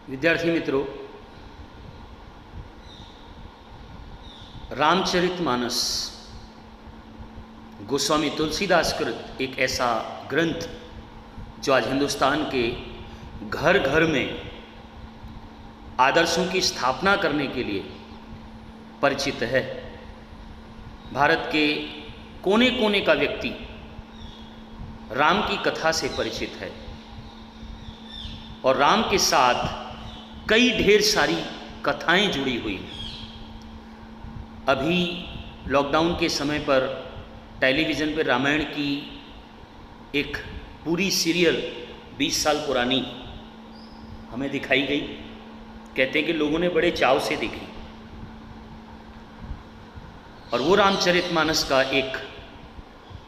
विद्यार्थी मित्रों, रामचरितमानस गोस्वामी तुलसीदास कृत एक ऐसा ग्रंथ जो आज हिंदुस्तान के घर घर में आदर्शों की स्थापना करने के लिए परिचित है। भारत के कोने कोने का व्यक्ति राम की कथा से परिचित है और राम के साथ कई ढेर सारी कथाएं जुड़ी हुई हैं। अभी लॉकडाउन के समय पर टेलीविज़न पर रामायण की एक पूरी सीरियल 20 साल पुरानी हमें दिखाई गई। कहते हैं कि लोगों ने बड़े चाव से देखी और वो रामचरितमानस का एक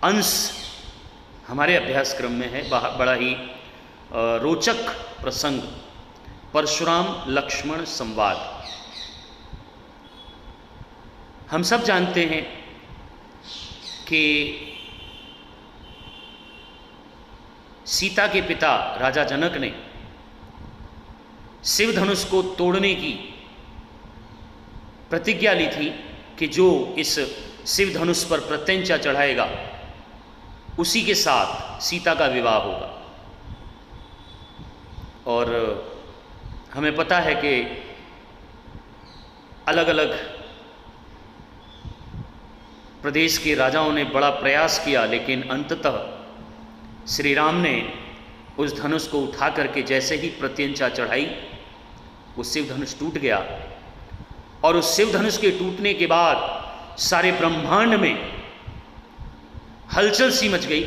अंश हमारे अभ्यासक्रम में है। बड़ा ही रोचक प्रसंग, परशुराम लक्ष्मण संवाद। हम सब जानते हैं कि सीता के पिता राजा जनक ने शिव धनुष को तोड़ने की प्रतिज्ञा ली थी कि जो इस शिव धनुष पर प्रत्यंचा चढ़ाएगा उसी के साथ सीता का विवाह होगा। और हमें पता है कि अलग अलग प्रदेश के राजाओं ने बड़ा प्रयास किया, लेकिन अंततः श्री राम ने उस धनुष को उठा करके जैसे ही प्रत्यंचा चढ़ाई वो शिव धनुष टूट गया। और उस शिव धनुष के टूटने के बाद सारे ब्रह्मांड में हलचल सी मच गई,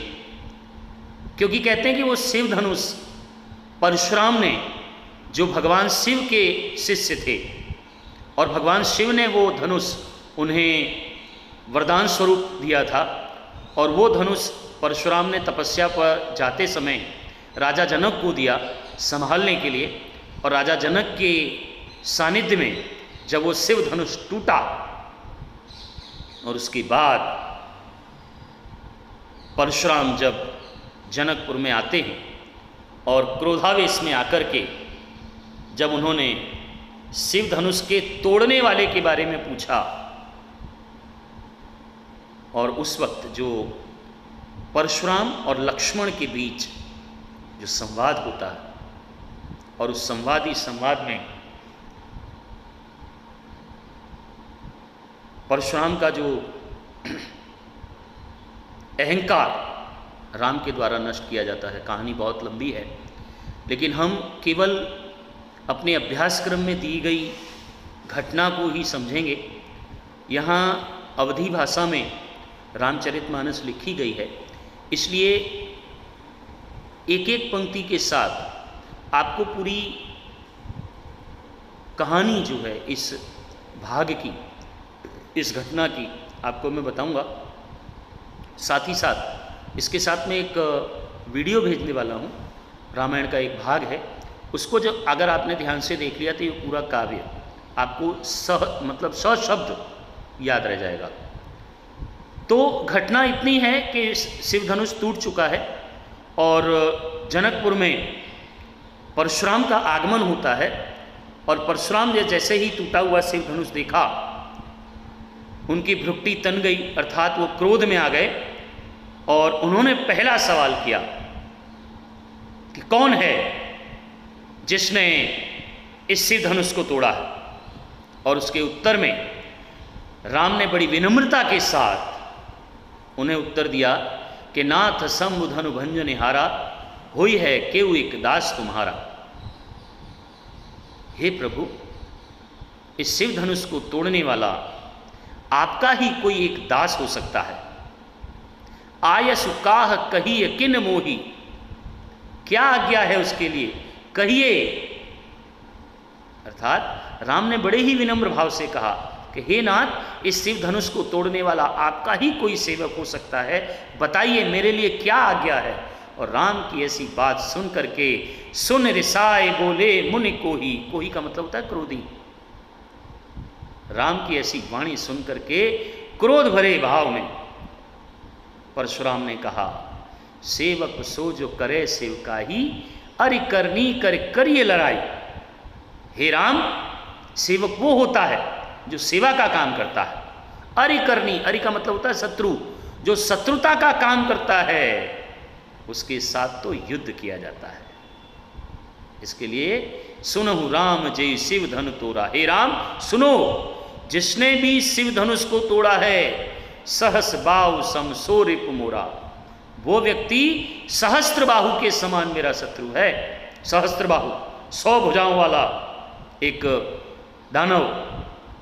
क्योंकि कहते हैं कि वो शिव धनुष परशुराम ने, जो भगवान शिव के शिष्य थे, और भगवान शिव ने वो धनुष उन्हें वरदान स्वरूप दिया था, और वो धनुष परशुराम ने तपस्या पर जाते समय राजा जनक को दिया संभालने के लिए। और राजा जनक के सानिध्य में जब वो शिव धनुष टूटा और उसके बाद परशुराम जब जनकपुर में आते हैं और क्रोधावेश में आकर के जब उन्होंने शिव धनुष के तोड़ने वाले के बारे में पूछा, और उस वक्त जो परशुराम और लक्ष्मण के बीच जो संवाद होता है, और उस संवाद में परशुराम का जो अहंकार राम के द्वारा नष्ट किया जाता है। कहानी बहुत लंबी है, लेकिन हम केवल अपने अभ्यासक्रम में दी गई घटना को ही समझेंगे। यहाँ अवधी भाषा में रामचरितमानस लिखी गई है, इसलिए एक एक पंक्ति के साथ आपको पूरी कहानी जो है इस भाग की, इस घटना की आपको मैं बताऊंगा। साथ ही साथ इसके साथ में एक वीडियो भेजने वाला हूँ। रामायण का एक भाग है, उसको जो अगर आपने ध्यान से देख लिया तो ये पूरा काव्य आपको सशब्द याद रह जाएगा। तो घटना इतनी है कि शिव धनुष टूट चुका है और जनकपुर में परशुराम का आगमन होता है। और परशुराम ने जैसे ही टूटा हुआ शिव धनुष देखा, उनकी भ्रुकुटी तन गई, अर्थात वो क्रोध में आ गए और उन्होंने पहला सवाल किया कि कौन है जिसने इस शिव धनुष को तोड़ा है। और उसके उत्तर में राम ने बड़ी विनम्रता के साथ उन्हें उत्तर दिया कि नाथ शंभु धनु भंजन हारा, होई है केउ एक दास तुम्हारा। हे प्रभु, इस शिव धनुष को तोड़ने वाला आपका ही कोई एक दास हो सकता है। आयसु काह कहिए किन मोही, क्या आज्ञा है उसके लिए कहिए। अर्थात राम ने बड़े ही विनम्र भाव से कहा कि हे नाथ, इस शिव धनुष को तोड़ने वाला आपका ही कोई सेवक हो सकता है, बताइए मेरे लिए क्या आज्ञा है। और राम की ऐसी बात सुन करके सुन रिसाए बोले मुनि कोही, कोही का मतलब होता है क्रोधी। राम की ऐसी वाणी सुन करके क्रोध भरे भाव में परशुराम ने कहा, सेवक सो जो करे सेवका ही, अरि करनी कर करिए लड़ाई। हे राम, सेवक वो होता है जो सेवा का काम करता है। अरिकरणी, अरि का मतलब होता है शत्रु, जो शत्रुता का काम करता है उसके साथ तो युद्ध किया जाता है। इसके लिए सुनहु राम जय शिव धनु तोड़ा। हे राम सुनो, जिसने भी शिव धनुष को तोड़ा है, सहस बाहु सम सो रिप मोरा, वो व्यक्ति सहस्त्र बाहु के समान मेरा शत्रु है। सहस्त्र बाहु, 100 भुजाओं वाला एक दानव,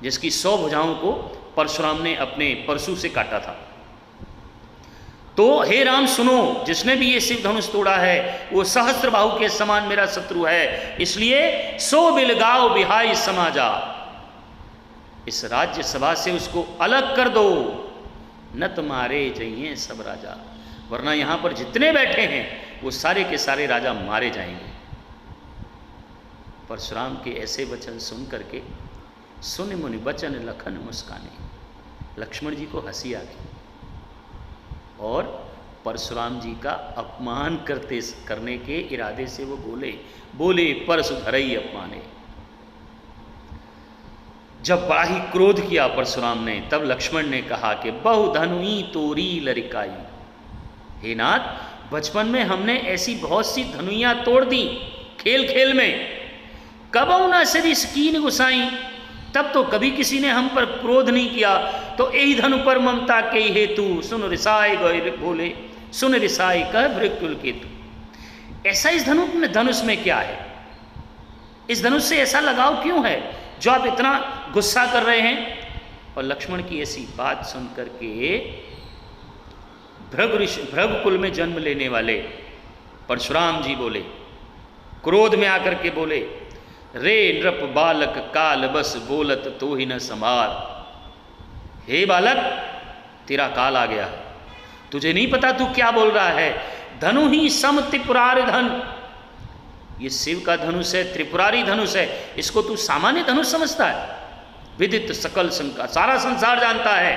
जिसकी 100 भुजाओं को परशुराम ने अपने परशु से काटा था। तो हे राम सुनो, जिसने भी ये शिव धनुष तोड़ा है वो सहस्त्र बाहु के समान मेरा शत्रु है। इसलिए सो बिलगाओ बिहाई समाजा, इस राज्य सभा से उसको अलग कर दो, न तुम्हारे चाहिए सब राजा, वरना यहां पर जितने बैठे हैं वो सारे के सारे राजा मारे जाएंगे। परशुराम के ऐसे वचन सुन करके सुन मुनि बचन लखन मुस्काने, लक्ष्मण जी को हंसी आ गई और परशुराम जी का अपमान करने के इरादे से वो बोले परशु धरई अपमाने। जब बड़ा ही क्रोध किया परशुराम ने, तब लक्ष्मण ने कहा कि बहु धनुई तोरी लरिकाई, हे नाथ, बचपन में हमने ऐसी बहुत सी धनुइयां तोड़ दी खेल खेल में, कब ना सरी स्कीन गुसाई, तब तो कभी किसी ने हम पर क्रोध नहीं किया। तो यही धनु पर ममता के हेतु सुन रिसाई गए बोले, सुन रिसाई कह भृकुल केतु। ऐसा इस धनुष में क्या है? इस धनुष से ऐसा लगाव क्यों है जो आप इतना गुस्सा कर रहे हैं? और लक्ष्मण की ऐसी बात सुन करके भृगु कुल में जन्म लेने वाले परशुराम जी बोले, क्रोध में आकर के बोले, रे नृप बालक काल बस बोलत तो ही न संभार। हे बालक, तेरा काल आ गया, तुझे नहीं पता तू क्या बोल रहा है। धनु ही सम त्रिपुरारि धन, ये शिव का धनुष है, त्रिपुरारी धनुष है, इसको तू सामान्य धनुष समझता है? विदित सकल संका, सारा संसार जानता है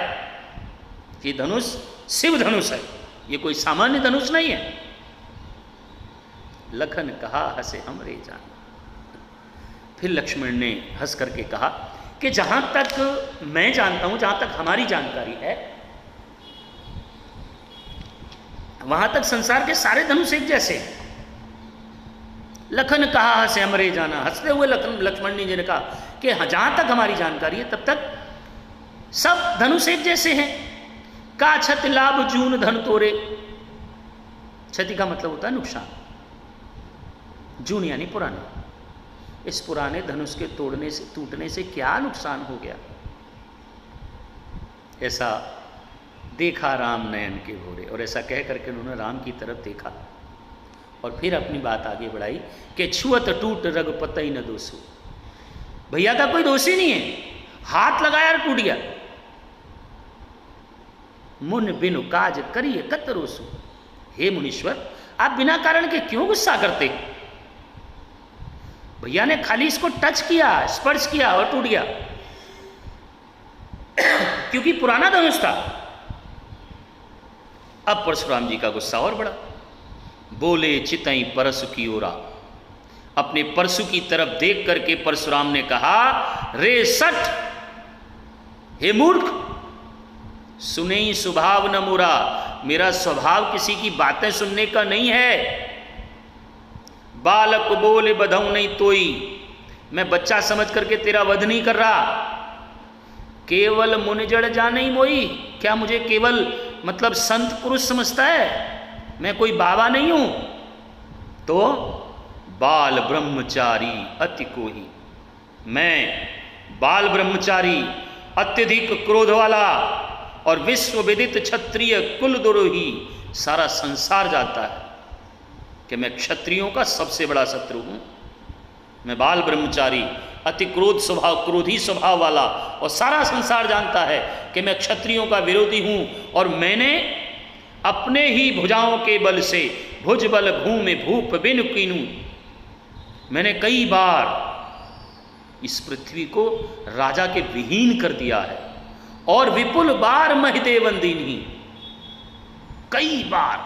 कि धनुष शिव धनुष है, ये कोई सामान्य धनुष नहीं है। लखन कहा हंसे हमरे जान। फिर लक्ष्मण ने हंस करके कहा कि जहां तक मैं जानता हूं, जहां तक हमारी जानकारी है, वहां तक संसार के सारे धनुष एक जैसे हैं। लखन कहा हंसे हमरे जाना, हंसते हुए लक्ष्मण जी ने कहा कि जहां तक हमारी जानकारी है तब तक सब धनुष एक जैसे हैं। का क्षति लाभ जून धन तोरे, क्षति का मतलब होता है नुकसान, जून यानी पुराना। इस पुराने धनुष के टूटने से क्या नुकसान हो गया? ऐसा देखा राम नयन के भोरे। और ऐसा कह करके उन्होंने राम की तरफ देखा और फिर अपनी बात आगे बढ़ाई कि छुअत टूट रघुपति न दोषो, भैया का कोई दोष ही नहीं है, हाथ लगाया और टूट गया। मुन बिनु काज करिए कत रोसु, हे मुनीश्वर, आप बिना कारण के क्यों गुस्सा करते? भैया ने खाली इसको टच किया, स्पर्श किया और टूट गया, क्योंकि पुराना धनुष था। अब परशुराम जी का गुस्सा और बढ़ा। बोले चितई परशु की ओरा, अपने परशु की तरफ देख करके परशुराम ने कहा, रे सठ, हे मूर्ख, सुने ही स्वभाव न मुरा, मेरा स्वभाव किसी की बातें सुनने का नहीं है। बालक बोले बधऊ नहीं तोई, मैं बच्चा समझ करके तेरा वध नहीं कर रहा। केवल मुनि जड़ जाने ही मोई, क्या मुझे केवल मतलब संत पुरुष समझता है? मैं कोई बाबा नहीं हूं। तो बाल ब्रह्मचारी अति कोही, मैं बाल ब्रह्मचारी, अत्यधिक क्रोध वाला और विश्व विदित क्षत्रिय कुल द्रोही, सारा संसार जानता है कि मैं क्षत्रियों का सबसे बड़ा शत्रु हूं। मैं बाल ब्रह्मचारी, अति क्रोधी स्वभाव वाला, और सारा संसार जानता है कि मैं क्षत्रियों का विरोधी हूं। और मैंने अपने ही भुजाओं के बल से भुज बल भूमि भूप बिनु कीनू, मैंने कई बार इस पृथ्वी को राजा के विहीन कर दिया है। और विपुल बार महिदेवन दीनी, कई बार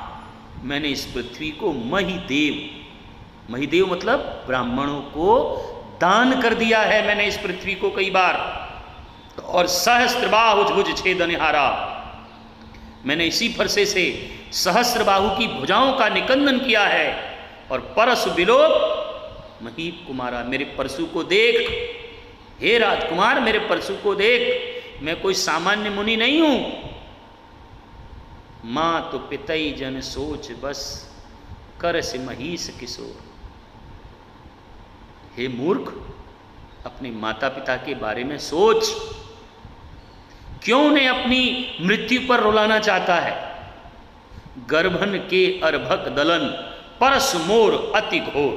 मैंने इस पृथ्वी को महिदेव मतलब ब्राह्मणों को दान कर दिया है मैंने इस पृथ्वी को कई बार, और सहस्त्रबाहु भुज छेदनहारा, मैंने इसी फरसे से सहस्त्रबाहु की भुजाओं का निकंदन किया है। और परसु बिलोप महीप कुमारा, मेरे परशु को देख, हे राजकुमार मेरे परशु को देख, मैं कोई सामान्य मुनि नहीं हूं। मां तो पितई जन सोच बस, कर से महीस किशोर। हे मूर्ख, अपने माता पिता के बारे में सोच, क्यों उन्हें अपनी मृत्यु पर रुलाना चाहता है। गर्भन के अर्भक दलन, परस मोर अति घोर।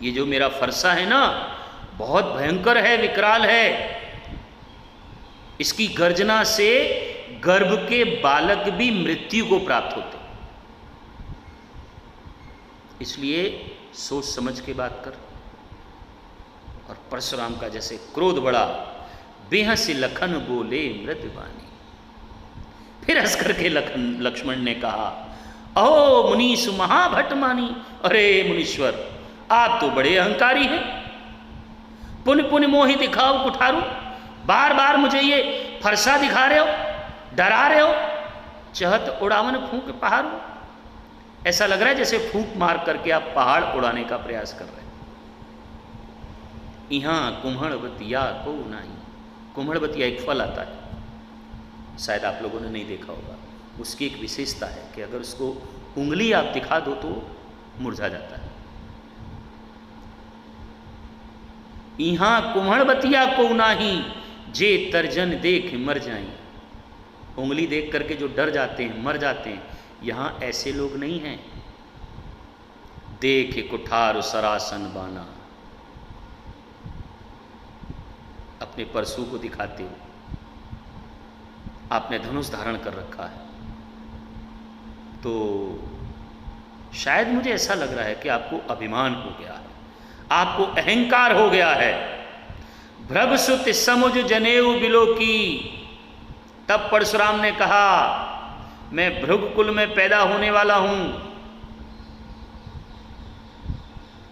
ये जो मेरा फरसा है ना, बहुत भयंकर है, विकराल है। इसकी गर्जना से गर्भ के बालक भी मृत्यु को प्राप्त होते, इसलिए सोच समझ के बात कर। और परशुराम का जैसे क्रोध बढ़ा, बेहस लखन बोले मृदवानी। फिर हंस करके लक्ष्मण ने कहा, अहो मुनीषु महाभट मानी। अरे मुनीश्वर, आप तो बड़े अहंकारी हैं, पुण्य पुण्य मोहि दिखाओ कुठारू, बार बार मुझे ये फरसा दिखा रहे हो, डरा रहे हो, चहत उड़ावन फूंक पहाड़ू। ऐसा लग रहा है जैसे फूंक मार करके आप पहाड़ उड़ाने का प्रयास कर रहे हैं। यहाँ कुम्हड़बतिया को नहीं, कुम्हड़बतिया एक फल आता है, शायद आप लोगों ने नहीं देखा होगा। उसकी एक विशेषता है कि अगर उसको उंगली आप दिखा दो तो मुरझा जाता है। यहाँ कुम्हड़बतिया को नाही, जे तर्जन देख मर जाएं। उंगली देख करके जो डर जाते हैं, मर जाते हैं, यहाँ ऐसे लोग नहीं हैं। देख कुठार सरासन बाना, अपने परशु को दिखाते हो, आपने धनुष धारण कर रखा है। तो शायद मुझे ऐसा लग रहा है कि आपको अभिमान हो गया है, आपको अहंकार हो गया है। भ्रभसुत समुझ जनेऊ बिलो की। तब परशुराम ने कहा, मैं भृगुकुल में पैदा होने वाला हूं,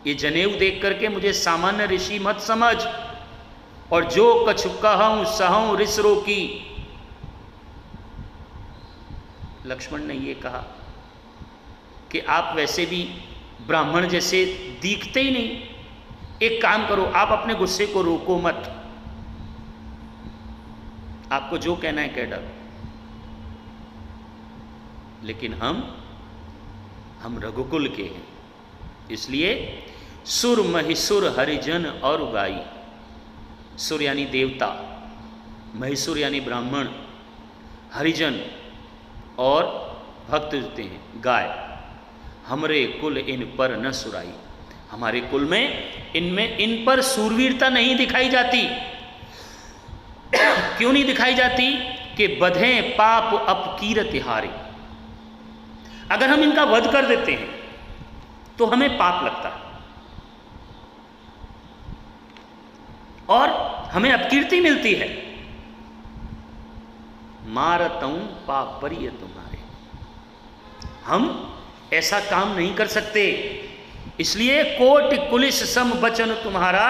ये जनेऊ देख करके मुझे सामान्य ऋषि मत समझ। और जो कछु कहूं सहूं ऋषरो की। लक्ष्मण ने ये कहा कि आप वैसे भी ब्राह्मण जैसे दिखते ही नहीं, एक काम करो, आप अपने गुस्से को रोको मत, आपको जो कहना है कह डालो। लेकिन हम रघुकुल के हैं, इसलिए सुर महिसुर हरिजन और गाई। सुर यानी देवता, महिसुर यानी ब्राह्मण, हरिजन और भक्त होते हैं गाय। हमरे कुल इन पर न सुराई, हमारे कुल में इन पर सूरवीरता नहीं दिखाई जाती। क्यों नहीं दिखाई जाती? कि बधें पाप अपकीरत हारे। अगर हम इनका वध कर देते हैं तो हमें पाप लगता है और हमें अपकीर्ति मिलती है। मारतूं पाप परिय तुम्हारे, हम ऐसा काम नहीं कर सकते। इसलिए कोटि कुलिस सम बचन तुम्हारा,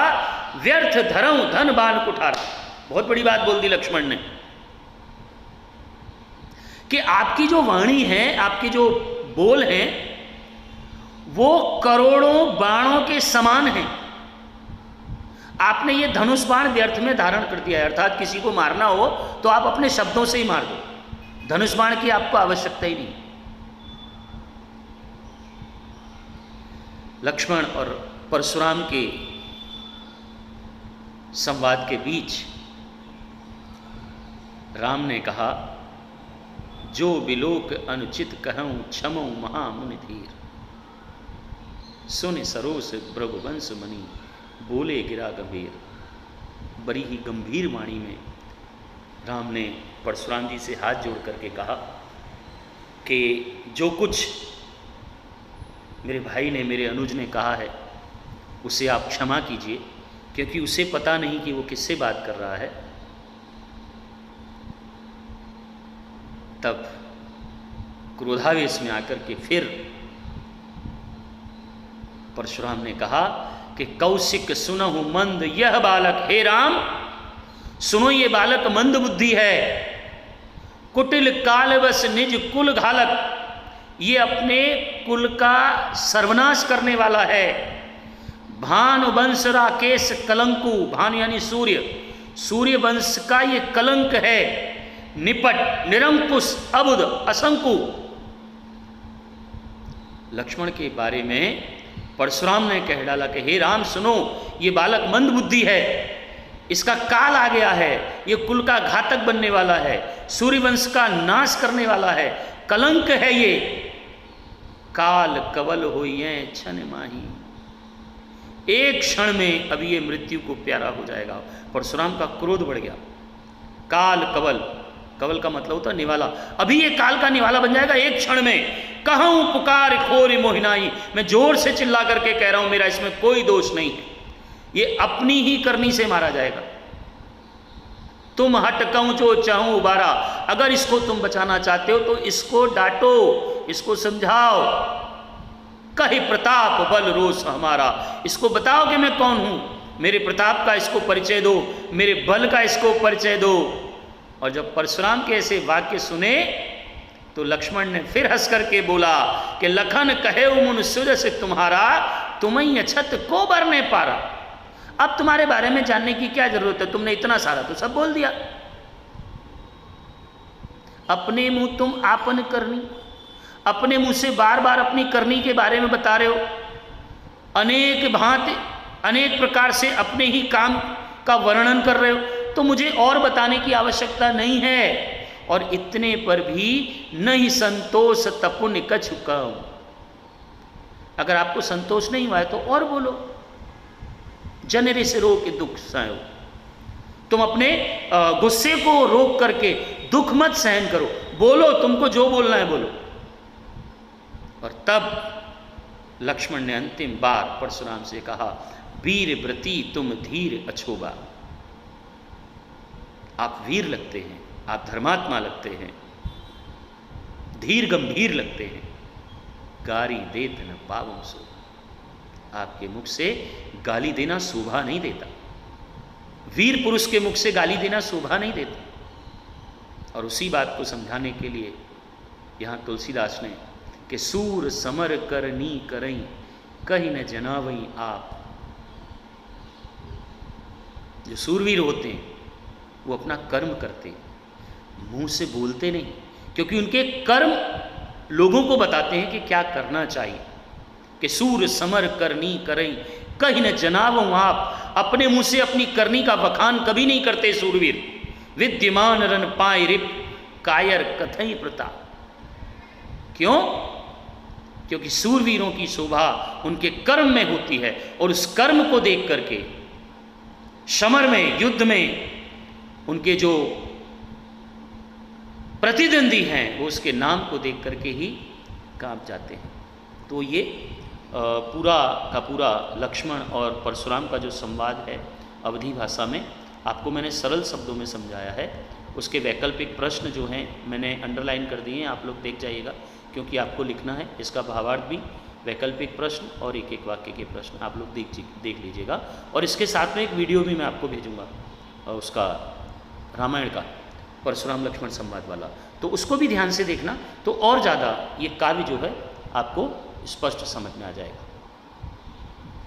व्यर्थ धरऊं धन बाण कुठारा। बहुत बड़ी बात बोल दी लक्ष्मण ने कि आपकी जो वाणी है, आपके जो बोल हैं, वो करोड़ों बाणों के समान हैं। आपने ये धनुष बाण व्यर्थ में धारण कर दिया है। अर्थात किसी को मारना हो तो आप अपने शब्दों से ही मार दो, धनुष बाण की आपको आवश्यकता ही नहीं। लक्ष्मण और परशुराम के संवाद के बीच राम ने कहा, जो विलोक अनुचित कहूं क्षमो महामुनि धीर। सुन सरोस भृगुवंश मणि, बोले गिरा गंभीर। बड़ी ही गंभीर वाणी में राम ने परशुराम जी से हाथ जोड़ करके कहा कि जो कुछ मेरे भाई ने, मेरे अनुज ने कहा है, उसे आप क्षमा कीजिए, क्योंकि उसे पता नहीं कि वो किससे बात कर रहा है। तब क्रोधावेश में आकर के फिर परशुराम ने कहा कि कौशिक सुनहु मंद यह बालक, हे राम सुनो ये बालक मंद बुद्धि है, कुटिल कालवश निज कुल घालक, ये अपने कुल का सर्वनाश करने वाला है। भानु वंश राकेश कलंकु, भानु यानी सूर्य, सूर्य वंश का ये कलंक है। निपट निरंकुश अबुद असंकु, लक्ष्मण के बारे में परशुराम ने कह डाला कि हे राम सुनो ये बालक मंद बुद्धि है, इसका काल आ गया है, ये कुल का घातक बनने वाला है, सूर्य वंश का नाश करने वाला है, कलंक है ये। काल कवल होइए क्षण माही, एक क्षण में अभी ये मृत्यु को प्यारा हो जाएगा। परशुराम का क्रोध बढ़ गया। काल कवल, कवल का मतलब होता है निवाला, अभी ये काल का निवाला बन जाएगा एक क्षण में। कहूं पुकार खोरी मोहिनाई, मैं जोर से चिल्ला करके कह रहा हूं मेरा इसमें कोई दोष नहीं है, ये अपनी ही करनी से मारा जाएगा। तुम हटकऊं जो चाहूं उबारा, अगर इसको तुम बचाना चाहते हो तो इसको डांटो, इसको समझाओ। कही प्रताप बल रोष हमारा, इसको बताओ कि मैं कौन हूं, मेरे प्रताप का इसको परिचय दो, मेरे बल का इसको परिचय दो। और जब परशुराम के ऐसे वाक्य सुने तो लक्ष्मण ने फिर हंस करके बोला कि लखन कहे मुन सुजस तुम्हारा, तुम्हें अछत को बरने पारा। अब तुम्हारे बारे में जानने की क्या जरूरत है, तुमने इतना सारा तो सब बोल दिया। अपने मुंह तुम आपन करनी, अपने मुंह से बार बार अपनी करनी के बारे में बता रहे हो, अनेक भांति अनेक प्रकार से अपने ही काम का वर्णन कर रहे हो, तो मुझे और बताने की आवश्यकता नहीं है। और इतने पर भी नहीं संतोष तपुन कछु कहूं, अगर आपको संतोष नहीं हुआ है तो और बोलो। जनरे से रो के दुख सहो, तुम अपने गुस्से को रोक करके दुख मत सहन करो, बोलो, तुमको जो बोलना है बोलो। और तब लक्ष्मण ने अंतिम बार परशुराम से कहा, वीर व्रती तुम धीर अछोबा, आप वीर लगते हैं, आप धर्मात्मा लगते हैं, धीर गंभीर लगते हैं, गारी देत न पावम सो, आपके मुख से गाली देना शोभा नहीं देता, वीर पुरुष के मुख से गाली देना शोभा नहीं देता। और उसी बात को समझाने के लिए यहाँ तुलसीदास ने कि सूर समर करनी करई कहीं न जनावई आप, जो सूरवीर होते हैं वो अपना कर्म करते हैं, मुंह से बोलते नहीं, क्योंकि उनके कर्म लोगों को बताते हैं कि क्या करना चाहिए। कि सूर समर करनी करई कहीं न जनावों आप, अपने मुंह से अपनी करनी का बखान कभी नहीं करते सूरवीर। विद्यमान रन पाए रिप कायर कथई प्रताप, क्यों? क्योंकि सूरवीरों की शोभा उनके कर्म में होती है, और उस कर्म को देख करके समर में, युद्ध में उनके जो प्रतिद्वंदी हैं वो उसके नाम को देख करके ही कांप जाते हैं। तो ये पूरा का पूरा लक्ष्मण और परशुराम का जो संवाद है अवधी भाषा में, आपको मैंने सरल शब्दों में समझाया है। उसके वैकल्पिक प्रश्न जो हैं मैंने अंडरलाइन कर दिए हैं, आप लोग देख जाइएगा, क्योंकि आपको लिखना है। इसका भावार्थ भी, वैकल्पिक प्रश्न और एक एक वाक्य के प्रश्न आप लोग देख लीजिएगा। और इसके साथ में एक वीडियो भी मैं आपको भेजूँगा उसका, रामायण का, परशुराम लक्ष्मण संवाद वाला, तो उसको भी ध्यान से देखना, तो और ज़्यादा ये काव्य जो है आपको स्पष्ट समझ में आ जाएगा।